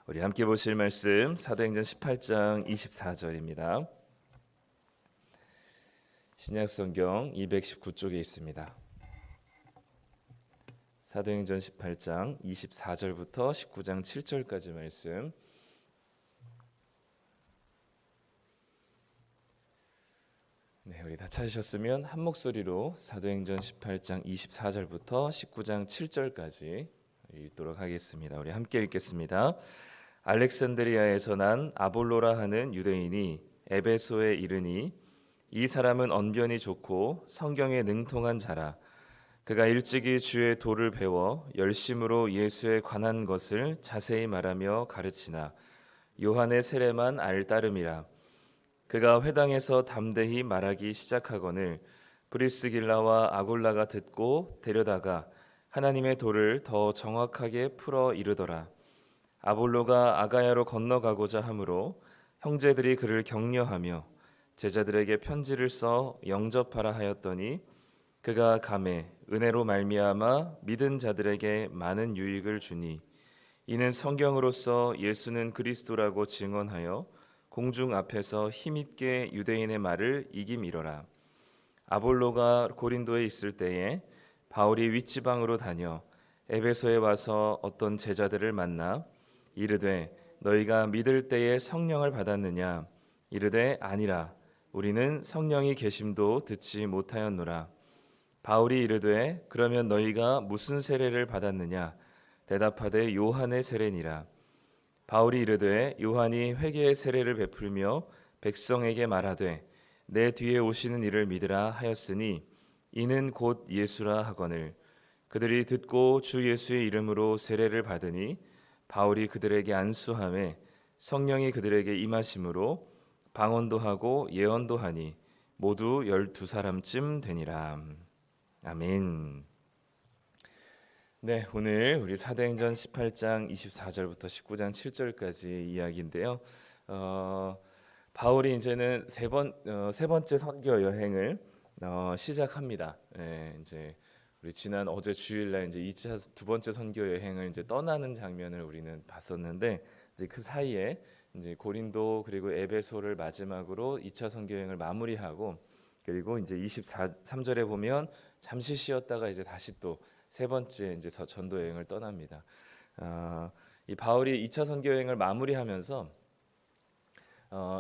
우리 함께 보실 말씀 사도행전 18장 24절입니다. 신약성경 219쪽에 있습니다. 사도행전 18장 24절부터 19장 7절까지 말씀. 네, 우리 다 찾으셨으면 한 목소리로 사도행전 18장 24절부터 19장 7절까지 읽도록 하겠습니다. 우리 함께 읽겠습니다. 알렉산드리아에서 난 아볼로라 하는 유대인이 에베소에 이르니 이 사람은 언변이 좋고 성경에 능통한 자라. 그가 일찍이 주의 도를 배워 열심으로 예수에 관한 것을 자세히 말하며 가르치나 요한의 세례만 알따름이라. 그가 회당에서 담대히 말하기 시작하거늘 브리스길라와 아굴라가 듣고 데려다가 하나님의 도를 더 정확하게 풀어 이르더라. 아볼로가 아가야로 건너가고자 하므로 형제들이 그를 격려하며 제자들에게 편지를 써 영접하라 하였더니 그가 감에 은혜로 말미암아 믿은 자들에게 많은 유익을 주니 이는 성경으로서 예수는 그리스도라고 증언하여 공중 앞에서 힘있게 유대인의 말을 이김이러라. 아볼로가 고린도에 있을 때에 바울이 윗지방으로 다녀 에베소에 와서 어떤 제자들을 만나 이르되 너희가 믿을 때에 성령을 받았느냐? 이르되 아니라 우리는 성령이 계심도 듣지 못하였노라. 바울이 이르되 그러면 너희가 무슨 세례를 받았느냐? 대답하되 요한의 세례니라. 바울이 이르되 요한이 회개의 세례를 베풀며 백성에게 말하되 내 뒤에 오시는 이를 믿으라 하였으니 이는 곧 예수라 하거늘 그들이 듣고 주 예수의 이름으로 세례를 받으니 바울이 그들에게 안수하매 성령이 그들에게 임하심으로 방언도 하고 예언도 하니 모두 12사람쯤 되니라. 아멘. 네, 오늘 우리 사도행전 18장 24절부터 19장 7절까지 이야기인데요. 바울이 이제는 세 번째 선교 여행을 시작합니다. 이제 우리 지난 어제 주일날 이제 2차 두 번째 선교 여행을 이제 떠나는 장면을 우리는 봤었는데 이제 그 사이에 이제 고린도 그리고 에베소를 마지막으로 2차 선교 여행을 마무리하고 그리고 이제 23절에 보면 잠시 쉬었다가 이제 다시 또 세 번째 이제 전도 여행을 떠납니다. 이 바울이 2차 선교 여행을 마무리하면서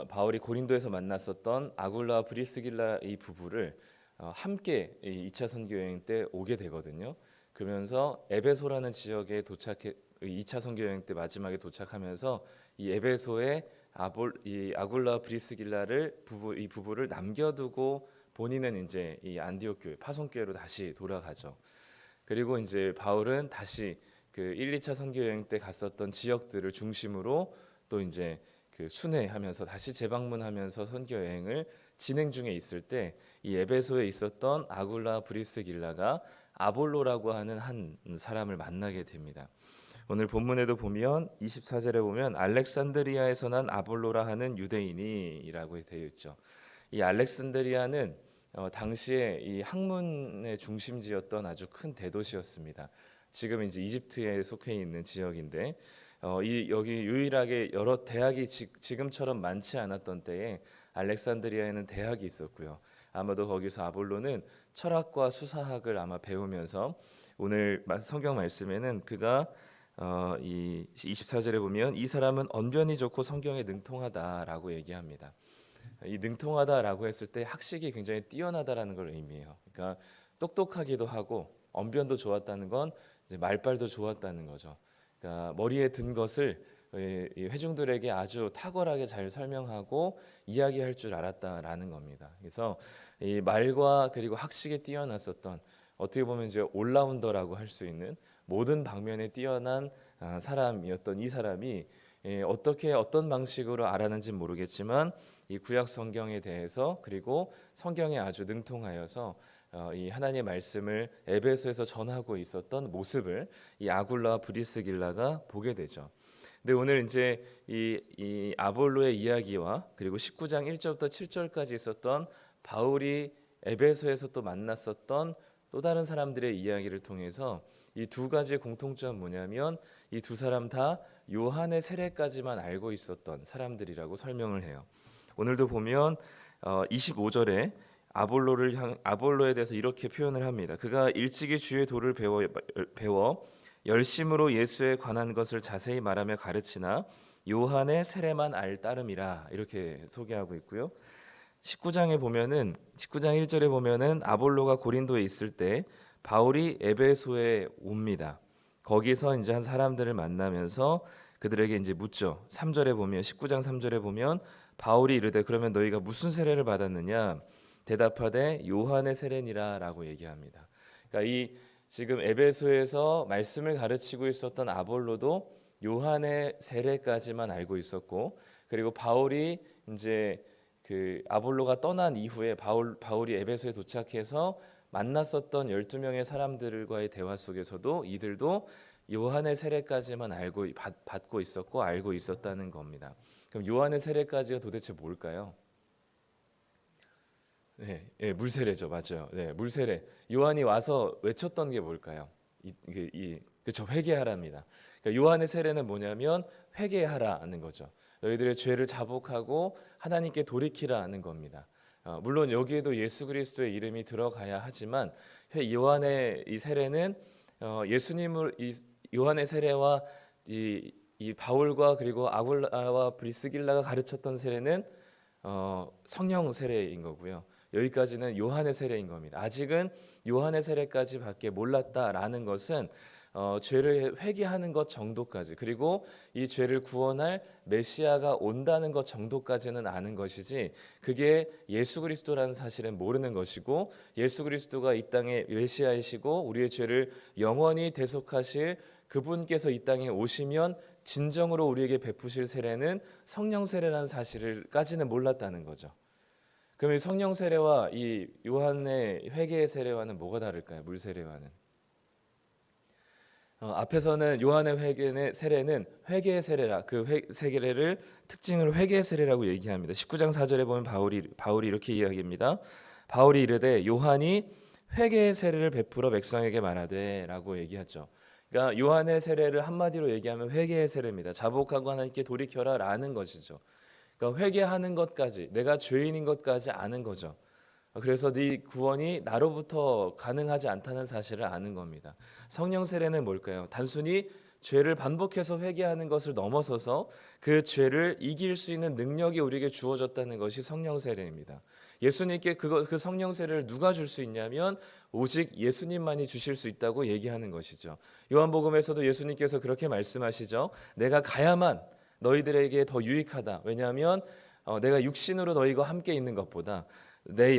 바울이 고린도에서 만났었던 아굴라 브리스길라 이 부부를 함께 2차 선교 여행 때 오게 되거든요. 그러면서 에베소라는 지역에 도착해 2차 선교 여행 때 마지막에 도착하면서 이 에베소에 이 아굴라 브리스길라를 이 부부를 남겨두고 본인은 이제 이 안디옥 교회 파송 교회로 다시 돌아가죠. 그리고 이제 바울은 다시 그 1, 2차 선교 여행 때 갔었던 지역들을 중심으로 또 이제 그 순회하면서 다시 재방문하면서 선교 여행을 진행 중에 있을 때 이 에베소에 있었던 아굴라 브리스길라가 아볼로라고 하는 한 사람을 만나게 됩니다. 오늘 본문에도 보면 24절에 보면 알렉산드리아에서 난 아볼로라 하는 유대인이라고 되어 있죠. 이 알렉산드리아는 당시에 이 학문의 중심지였던 아주 큰 대도시였습니다. 지금 이제 이집트에 속해 있는 지역인데 여기 유일하게 여러 대학이 지금처럼 많지 않았던 때에 알렉산드리아에는 대학이 있었고요. 아마도 거기서 아볼로는 철학과 수사학을 아마 배우면서 오늘 성경 말씀에는 그가 이 24절에 보면 이 사람은 언변이 좋고 성경에 능통하다라고 얘기합니다. 이 능통하다라고 했을 때 학식이 굉장히 뛰어나다라는 걸 의미해요. 그러니까 똑똑하기도 하고 언변도 좋았다는 건 이제 말빨도 좋았다는 거죠. 그러니까 머리에 든 것을 이 회중들에게 아주 탁월하게 잘 설명하고 이야기할 줄 알았다라는 겁니다. 그래서 이 말과 그리고 학식에 뛰어났었던 어떻게 보면 이제 올라운더라고 할 수 있는 모든 방면에 뛰어난 사람이었던 이 사람이 어떻게 어떤 방식으로 알았는지는 모르겠지만 이 구약 성경에 대해서 그리고 성경에 아주 능통하여서 이 하나님의 말씀을 에베소에서 전하고 있었던 모습을 이 아굴라와 브리스길라가 보게 되죠. 근데 오늘 이제 이 아볼로의 이야기와 그리고 19장 1절부터 7절까지 있었던 바울이 에베소에서 또 만났었던 또 다른 사람들의 이야기를 통해서 이 두 가지의 공통점 뭐냐면 이 두 사람 다 요한의 세례까지만 알고 있었던 사람들이라고 설명을 해요. 오늘도 보면 25절에 아볼로에 대해서 이렇게 표현을 합니다. 그가 일찍이 주의 도를 배워 열심으로 예수에 관한 것을 자세히 말하며 가르치나 요한의 세례만 알 따름이라, 이렇게 소개하고 있고요. 19장 1절에 보면은 아볼로가 고린도에 있을 때 바울이 에베소에 옵니다. 거기서 이제 한 사람들을 만나면서 그들에게 이제 묻죠. 19장 3절에 보면 바울이 이르되 그러면 너희가 무슨 세례를 받았느냐? 대답하되 요한의 세례니라라고 얘기합니다. 그러니까 이 지금 에베소에서 말씀을 가르치고 있었던 아볼로도 요한의 세례까지만 알고 있었고, 그리고 바울이 이제 그 아볼로가 떠난 이후에 바울이 에베소에 도착해서 만났었던 12명의 사람들과의 대화 속에서도 이들도 요한의 세례까지만 받고 있었고 알고 있었다는 겁니다. 그럼 요한의 세례까지가 도대체 뭘까요? 네, 물세례죠, 맞죠? 네, 물세례. 요한이 와서 외쳤던 게 뭘까요? 그렇죠, 회개하라입니다. 그러니까 요한의 세례는 뭐냐면 회개하라는 거죠. 너희들의 죄를 자복하고 하나님께 돌이키라는 겁니다. 물론 여기에도 예수 그리스도의 이름이 들어가야 하지만 요한의 이 세례는 요한의 세례와 이 바울과 그리고 아굴라와 브리스길라가 가르쳤던 세례는 성령 세례인 거고요. 여기까지는 요한의 세례인 겁니다. 아직은 요한의 세례까지밖에 몰랐다라는 것은 죄를 회개하는 것 정도까지, 그리고 이 죄를 구원할 메시아가 온다는 것 정도까지는 아는 것이지, 그게 예수 그리스도라는 사실은 모르는 것이고, 예수 그리스도가 이 땅에 메시아이시고 우리의 죄를 영원히 대속하실 그분께서 이 땅에 오시면 진정으로 우리에게 베푸실 세례는 성령 세례라는 사실을까지는 몰랐다는 거죠. 그럼 이 성령 세례와 이 요한의 회개의 세례와는 뭐가 다를까요? 물 세례와는? 앞에서는 요한의 세례는 회개의 세례라, 세례를 특징을 회개의 세례라고 얘기합니다. 19장 4절에 보면 바울이 이렇게 이야기합니다. 바울이 이르되 요한이 회개의 세례를 베풀어 백성에게 말하되라고 얘기하죠. 그러니까 요한의 세례를 한마디로 얘기하면 회개의 세례입니다. 자복하고 하나님께 돌이켜라라는 것이죠. 그러니까 회개하는 것까지, 내가 죄인인 것까지 아는 거죠. 그래서 네 구원이 나로부터 가능하지 않다는 사실을 아는 겁니다. 성령 세례는 뭘까요? 단순히 죄를 반복해서 회개하는 것을 넘어서서 그 죄를 이길 수 있는 능력이 우리에게 주어졌다는 것이 성령 세례입니다. 예수님께 그 성령 세례를 누가 줄 수 있냐면 오직 예수님만이 주실 수 있다고 얘기하는 것이죠. 요한복음에서도 예수님께서 그렇게 말씀하시죠. 내가 가야만 너희들에게 더 유익하다. 왜냐하면 내가 육신으로 너희가 함께 있는 것보다 내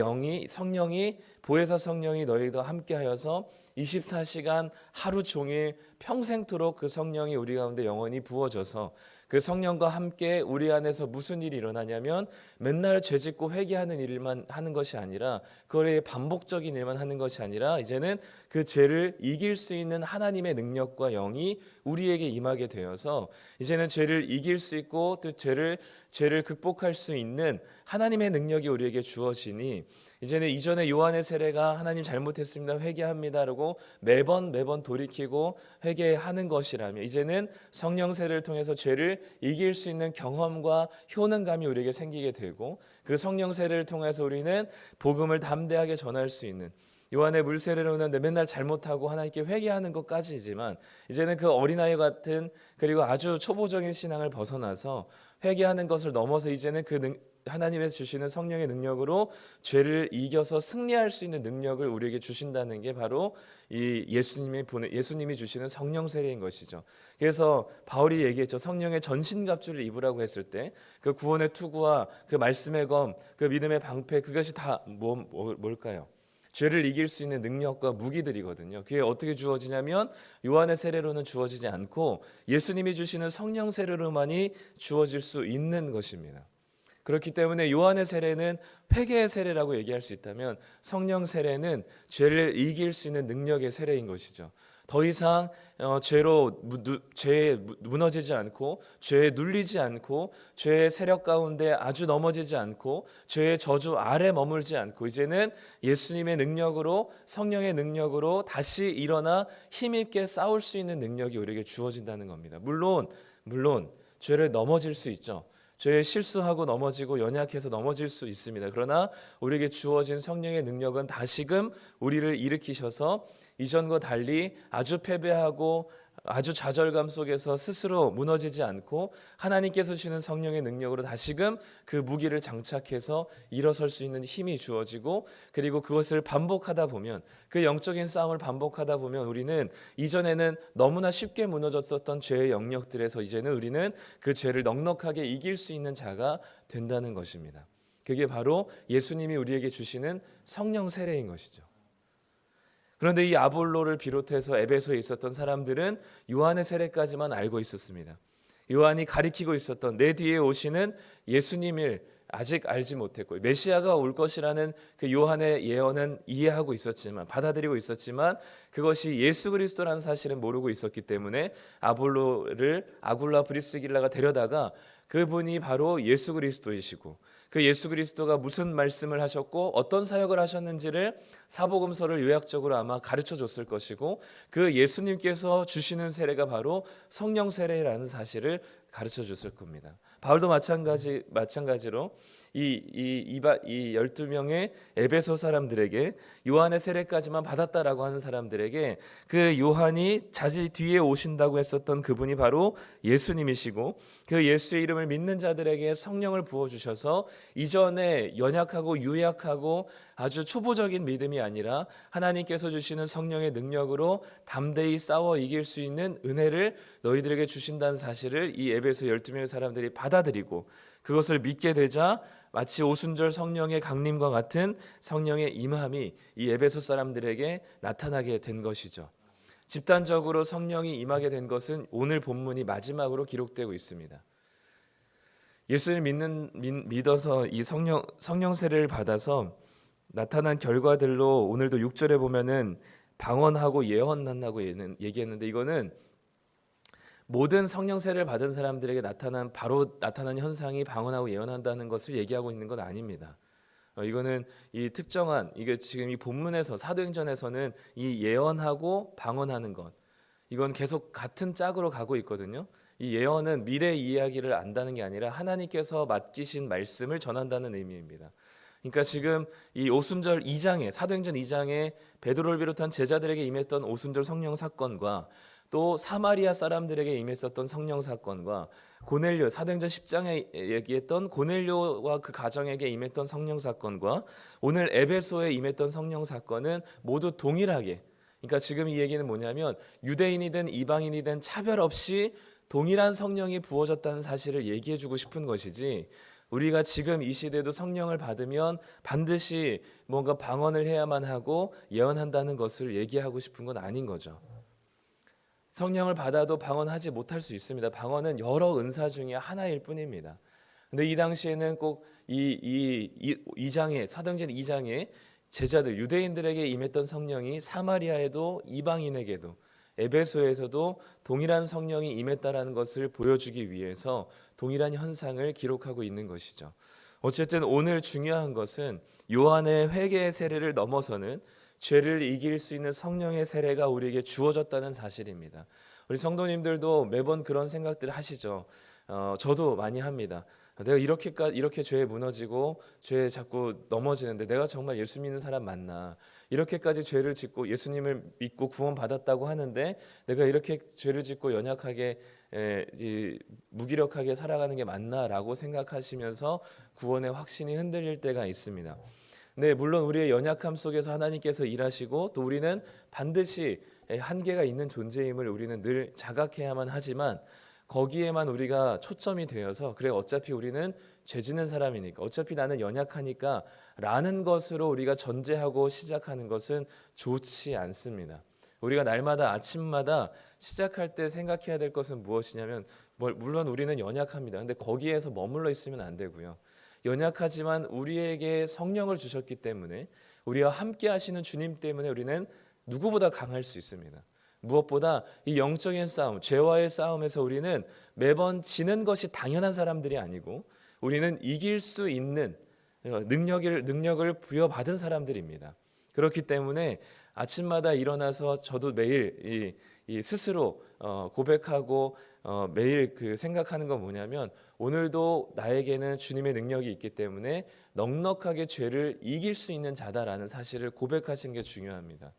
성령이 보혜사 성령이 너희들과 함께하여서 24시간 하루 종일 평생토록 그 성령이 우리 가운데 영원히 부어져서 그 성령과 함께 우리 안에서 무슨 일이 일어나냐면 맨날 죄짓고 회개하는 일만 하는 것이 아니라, 그거의 반복적인 일만 하는 것이 아니라, 이제는 그 죄를 이길 수 있는 하나님의 능력과 영이 우리에게 임하게 되어서 이제는 죄를 이길 수 있고 또 죄를 극복할 수 있는 하나님의 능력이 우리에게 주어지니, 이제는 이전에 요한의 세례가 하나님 잘못했습니다, 회개합니다라고 매번 돌이키고 회개하는 것이라면, 이제는 성령 세례를 통해서 죄를 이길 수 있는 경험과 효능감이 우리에게 생기게 되고, 그 성령 세례를 통해서 우리는 복음을 담대하게 전할 수 있는, 요한의 물 세례로는 맨날 잘못하고 하나님께 회개하는 것까지이지만, 이제는 그 어린아이 같은 그리고 아주 초보적인 신앙을 벗어나서 회개하는 것을 넘어서 이제는 하나님에서 주시는 성령의 능력으로 죄를 이겨서 승리할 수 있는 능력을 우리에게 주신다는 게 바로 이 예수님이 주시는 성령 세례인 것이죠. 그래서 바울이 얘기했죠. 성령의 전신갑주를 입으라고 했을 때 그 구원의 투구와 그 말씀의 검, 그 믿음의 방패, 그것이 다 뭘까요? 죄를 이길 수 있는 능력과 무기들이거든요. 그게 어떻게 주어지냐면 요한의 세례로는 주어지지 않고 예수님이 주시는 성령 세례로만이 주어질 수 있는 것입니다. 그렇기 때문에 요한의 세례는 회개의 세례라고 얘기할 수 있다면, 성령 세례는 죄를 이길 수 있는 능력의 세례인 것이죠. 더 이상 죄에 무너지지 않고, 죄에 눌리지 않고, 죄의 세력 가운데 아주 넘어지지 않고, 죄의 저주 아래 머물지 않고, 이제는 예수님의 능력으로, 성령의 능력으로 다시 일어나 힘있게 싸울 수 있는 능력이 우리에게 주어진다는 겁니다. 물론 물론 죄를 넘어질 수 있죠. 죄에 실수하고 넘어지고 연약해서 넘어질 수 있습니다. 그러나 우리에게 주어진 성령의 능력은 다시금 우리를 일으키셔서 이전과 달리 아주 패배하고 아주 좌절감 속에서 스스로 무너지지 않고 하나님께서 주시는 성령의 능력으로 다시금 그 무기를 장착해서 일어설 수 있는 힘이 주어지고, 그리고 그것을 반복하다 보면, 그 영적인 싸움을 반복하다 보면 우리는 이전에는 너무나 쉽게 무너졌었던 죄의 영역들에서 이제는 우리는 그 죄를 넉넉하게 이길 수 있는 자가 된다는 것입니다. 그게 바로 예수님이 우리에게 주시는 성령 세례인 것이죠. 그런데 이 아볼로를 비롯해서 에베소에 있었던 사람들은 요한의 세례까지만 알고 있었습니다. 요한이 가리키고 있었던 내 뒤에 오시는 예수님을 아직 알지 못했고, 메시아가 올 것이라는 그 요한의 예언은 이해하고 있었지만, 받아들이고 있었지만, 그것이 예수 그리스도라는 사실은 모르고 있었기 때문에 아볼로를 아굴라 브리스길라가 데려다가 그분이 바로 예수 그리스도이시고, 그 예수 그리스도가 무슨 말씀을 하셨고 어떤 사역을 하셨는지를 사복음서를 요약적으로 아마 가르쳐 줬을 것이고, 그 예수님께서 주시는 세례가 바로 성령 세례라는 사실을 가르쳐 줬을 겁니다. 바울도 마찬가지로 이 12명의 에베소 사람들에게 요한의 세례까지만 받았다라고 하는 사람들에게 그 요한이 자기 뒤에 오신다고 했었던 그분이 바로 예수님이시고, 그 예수의 이름을 믿는 자들에게 성령을 부어주셔서 이전에 연약하고 유약하고 아주 초보적인 믿음이 아니라 하나님께서 주시는 성령의 능력으로 담대히 싸워 이길 수 있는 은혜를 너희들에게 주신다는 사실을 이 에베소 12명의 사람들이 받아들이고, 그것을 믿게 되자 마치 오순절 성령의 강림과 같은 성령의 임함이 이 에베소 사람들에게 나타나게 된 것이죠. 집단적으로 성령이 임하게 된 것은 오늘 본문이 마지막으로 기록되고 있습니다. 예수를 믿어서 이 성령 세례를 받아서 나타난 결과들로 오늘도 6절에 보면은 방언하고 예언한다고 얘기했는데, 이거는 모든 성령 세례를 받은 사람들에게 바로 나타난 현상이 방언하고 예언한다는 것을 얘기하고 있는 건 아닙니다. 이거는 이 특정한, 이게 지금 이 본문에서 사도행전에서는 이 예언하고 방언하는 것, 이건 계속 같은 짝으로 가고 있거든요. 이 예언은 미래 이야기를 안다는 게 아니라 하나님께서 맡기신 말씀을 전한다는 의미입니다. 그러니까 지금 이 오순절 2장에, 사도행전 2장에 베드로를 비롯한 제자들에게 임했던 오순절 성령 사건과 또 사마리아 사람들에게 임했었던 성령 사건과 고넬료, 사도행전 10장에 얘기했던 고넬료와 그 가정에게 임했던 성령 사건과 오늘 에베소에 임했던 성령 사건은 모두 동일하게, 그러니까 지금 이 얘기는 뭐냐면 유대인이든 이방인이든 차별 없이 동일한 성령이 부어졌다는 사실을 얘기해주고 싶은 것이지, 우리가 지금 이 시대도 성령을 받으면 반드시 뭔가 방언을 해야만 하고 예언한다는 것을 얘기하고 싶은 건 아닌 거죠. 성령을 받아도 방언하지 못할 수 있습니다. 방언은 여러 은사 중에 하나일 뿐입니다. 근데 이 당시에는 꼭 이 장에, 사도행전 2장에 제자들, 유대인들에게 임했던 성령이 사마리아에도 이방인에게도 에베소에서도 동일한 성령이 임했다라는 것을 보여주기 위해서 동일한 현상을 기록하고 있는 것이죠. 어쨌든 오늘 중요한 것은 요한의 회개의 세례를 넘어서는 죄를 이길 수 있는 성령의 세례가 우리에게 주어졌다는 사실입니다. 우리 성도님들도 매번 그런 생각들을 하시죠. 저도 많이 합니다. 내가 이렇게 죄에 무너지고 죄에 자꾸 넘어지는데 내가 정말 예수 믿는 사람 맞나? 이렇게까지 죄를 짓고 예수님을 믿고 구원받았다고 하는데 내가 이렇게 죄를 짓고 연약하게 무기력하게 살아가는 게 맞나라고 생각하시면서 구원의 확신이 흔들릴 때가 있습니다. 네, 물론 우리의 연약함 속에서 하나님께서 일하시고 또 우리는 반드시 한계가 있는 존재임을 우리는 늘 자각해야만 하지만, 거기에만 우리가 초점이 되어서 그래 어차피 우리는 죄 짓는 사람이니까, 어차피 나는 연약하니까 라는 것으로 우리가 전제하고 시작하는 것은 좋지 않습니다. 우리가 날마다 아침마다 시작할 때 생각해야 될 것은 무엇이냐면, 물론 우리는 연약합니다. 근데 거기에서 머물러 있으면 안 되고요. 연약하지만 우리에게 성령을 주셨기 때문에, 우리와 함께 하시는 주님 때문에 우리는 누구보다 강할 수 있습니다. 무엇보다 이 영적인 싸움, 죄와의 싸움에서 우리는 매번 지는 것이 당연한 사람들이 아니고 우리는 이길 수 있는 능력을 부여받은 사람들입니다. 그렇기 때문에 아침마다 일어나서 저도 매일 이 스스로 고백하고 매일 그 생각하는 건 뭐냐면 오늘도 나에게는 주님의 능력이 있기 때문에 넉넉하게 죄를 이길 수 있는 자다라는 사실을 고백하시는 게 중요합니다.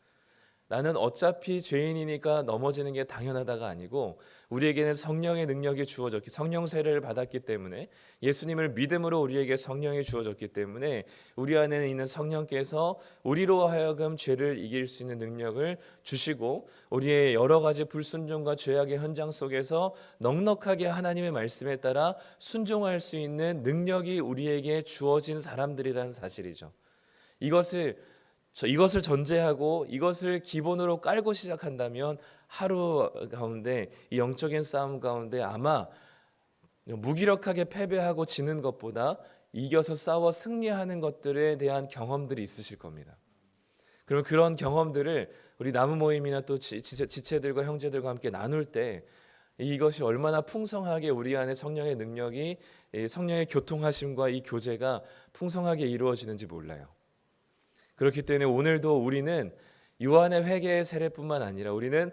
나는 어차피 죄인이니까 넘어지는 게 당연하다가 아니고 우리에게는 성령의 능력이 주어졌기, 성령 세례를 받았기 때문에, 예수님을 믿음으로 우리에게 성령이 주어졌기 때문에 우리 안에 있는 성령께서 우리로 하여금 죄를 이길 수 있는 능력을 주시고 우리의 여러 가지 불순종과 죄악의 현장 속에서 넉넉하게 하나님의 말씀에 따라 순종할 수 있는 능력이 우리에게 주어진 사람들이라는 사실이죠. 이것을 전제하고 이것을 기본으로 깔고 시작한다면 하루 가운데 이 영적인 싸움 가운데 아마 무기력하게 패배하고 지는 것보다 이겨서 싸워 승리하는 것들에 대한 경험들이 있으실 겁니다. 그럼 그런 경험들을 우리 나무 모임이나 또 지체들과 형제들과 함께 나눌 때 이것이 얼마나 풍성하게 우리 안에 성령의 능력이, 성령의 교통하심과 이 교제가 풍성하게 이루어지는지 몰라요. 그렇기 때문에 오늘도 우리는 요한의 회개의 세례뿐만 아니라 우리는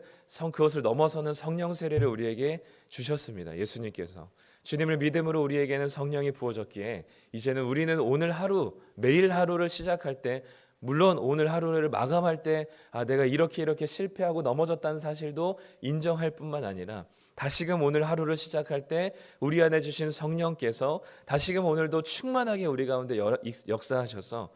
그것을 넘어서는 성령 세례를 우리에게 주셨습니다. 예수님께서 주님을 믿음으로 우리에게는 성령이 부어졌기에 이제는 우리는 오늘 하루, 매일 하루를 시작할 때, 물론 오늘 하루를 마감할 때 내가 이렇게 실패하고 넘어졌다는 사실도 인정할 뿐만 아니라 다시금 오늘 하루를 시작할 때 우리 안에 주신 성령께서 다시금 오늘도 충만하게 우리 가운데 역사하셔서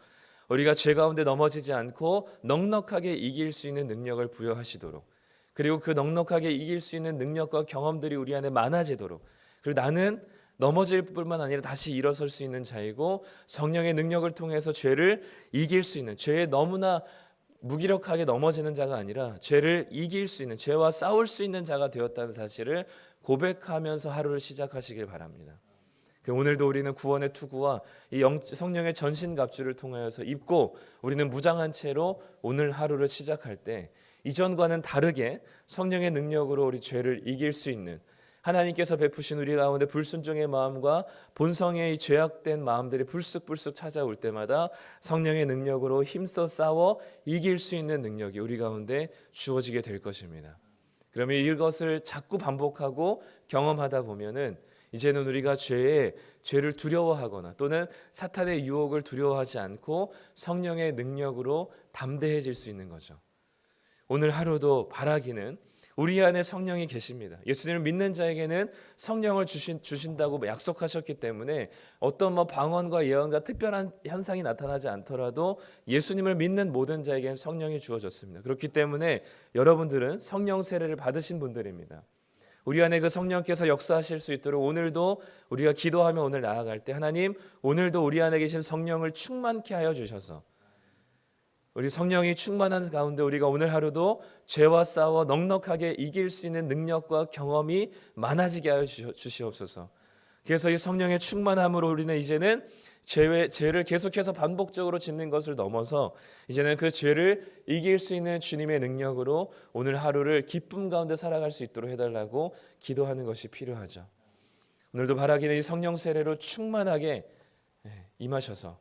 우리가 죄 가운데 넘어지지 않고 넉넉하게 이길 수 있는 능력을 부여하시도록, 그리고 그 넉넉하게 이길 수 있는 능력과 경험들이 우리 안에 많아지도록, 그리고 나는 넘어질 뿐만 아니라 다시 일어설 수 있는 자이고 성령의 능력을 통해서 죄를 이길 수 있는, 죄에 너무나 무기력하게 넘어지는 자가 아니라 죄를 이길 수 있는, 죄와 싸울 수 있는 자가 되었다는 사실을 고백하면서 하루를 시작하시길 바랍니다. 오늘도 우리는 구원의 투구와 이 성령의 전신갑주를 통하여서 입고 우리는 무장한 채로 오늘 하루를 시작할 때 이전과는 다르게 성령의 능력으로 우리 죄를 이길 수 있는, 하나님께서 베푸신 우리 가운데 불순종의 마음과 본성의 죄악된 마음들이 불쑥불쑥 찾아올 때마다 성령의 능력으로 힘써 싸워 이길 수 있는 능력이 우리 가운데 주어지게 될 것입니다. 그러면 이것을 자꾸 반복하고 경험하다 보면은 이제는 우리가 죄를 두려워하거나 또는 사탄의 유혹을 두려워하지 않고 성령의 능력으로 담대해질 수 있는 거죠. 오늘 하루도 바라기는 우리 안에 성령이 계십니다. 예수님을 믿는 자에게는 성령을 주신다고 약속하셨기 때문에 어떤 방언과 예언과 특별한 현상이 나타나지 않더라도 예수님을 믿는 모든 자에게는 성령이 주어졌습니다. 그렇기 때문에 여러분들은 성령 세례를 받으신 분들입니다. 우리 안에 그 성령께서 역사하실 수 있도록 오늘도 우리가 기도하며 오늘 나아갈 때 하나님, 오늘도 우리 안에 계신 성령을 충만케 하여 주셔서 우리 성령이 충만한 가운데 우리가 오늘 하루도 죄와 싸워 넉넉하게 이길 수 있는 능력과 경험이 많아지게 하여 주시옵소서. 그래서 이 성령의 충만함으로 우리는 이제는 죄를 계속해서 반복적으로 짓는 것을 넘어서 이제는 그 죄를 이길 수 있는 주님의 능력으로 오늘 하루를 기쁨 가운데 살아갈 수 있도록 해달라고 기도하는 것이 필요하죠. 오늘도 바라기는 이 성령 세례로 충만하게 임하셔서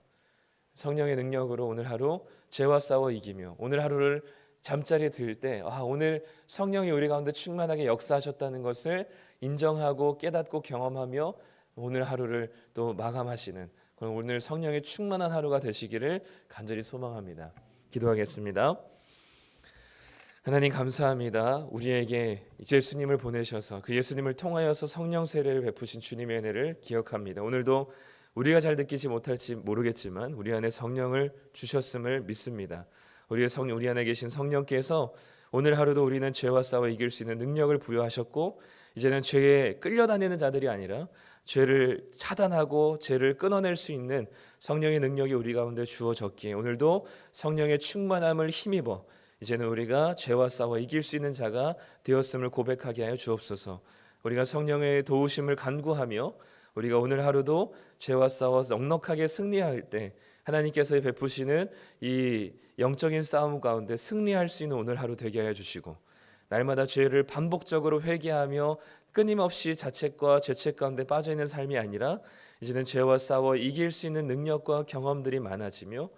성령의 능력으로 오늘 하루 죄와 싸워 이기며 오늘 하루를 잠자리에 들 때 오늘 성령이 우리 가운데 충만하게 역사하셨다는 것을 인정하고 깨닫고 경험하며 오늘 하루를 또 마감하시는 그럼 오늘 성령의 충만한 하루가 되시기를 간절히 소망합니다. 기도하겠습니다. 하나님 감사합니다. 우리에게 예수님을 보내셔서 그 예수님을 통하여서 성령 세례를 베푸신 주님의 은혜를 기억합니다. 오늘도 우리가 잘 느끼지 못할지 모르겠지만 우리 안에 성령을 주셨음을 믿습니다. 우리 안에 계신 성령께서 오늘 하루도 우리는 죄와 싸워 이길 수 있는 능력을 부여하셨고 이제는 죄에 끌려다니는 자들이 아니라 죄를 차단하고 죄를 끊어낼 수 있는 성령의 능력이 우리 가운데 주어졌기에 오늘도 성령의 충만함을 힘입어 이제는 우리가 죄와 싸워 이길 수 있는 자가 되었음을 고백하게 하여 주옵소서. 우리가 성령의 도우심을 간구하며 우리가 오늘 하루도 죄와 싸워 넉넉하게 승리할 때 하나님께서 베푸시는 이 영적인 싸움 가운데 승리할 수 있는 오늘 하루 되게 하여 주시고 날마다 죄를 반복적으로 회개하며 끊임없이 자책과 죄책 가운데 빠져있는 삶이 아니라 이제는 죄와 싸워 이길 수 있는 능력과 경험들이 많아지며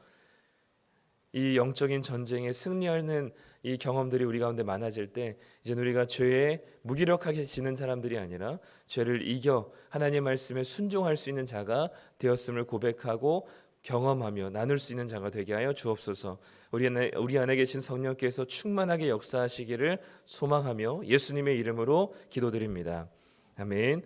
이 영적인 전쟁에 승리하는 이 경험들이 우리 가운데 많아질 때 이제 우리가 죄에 무기력하게 지는 사람들이 아니라 죄를 이겨 하나님 말씀에 순종할 수 있는 자가 되었음을 고백하고 경험하며 나눌 수 있는 자가 되게 하여 주옵소서. 우리 안에 계신 성령께서 충만하게 역사하시기를 소망하며 예수님의 이름으로 기도드립니다. 아멘.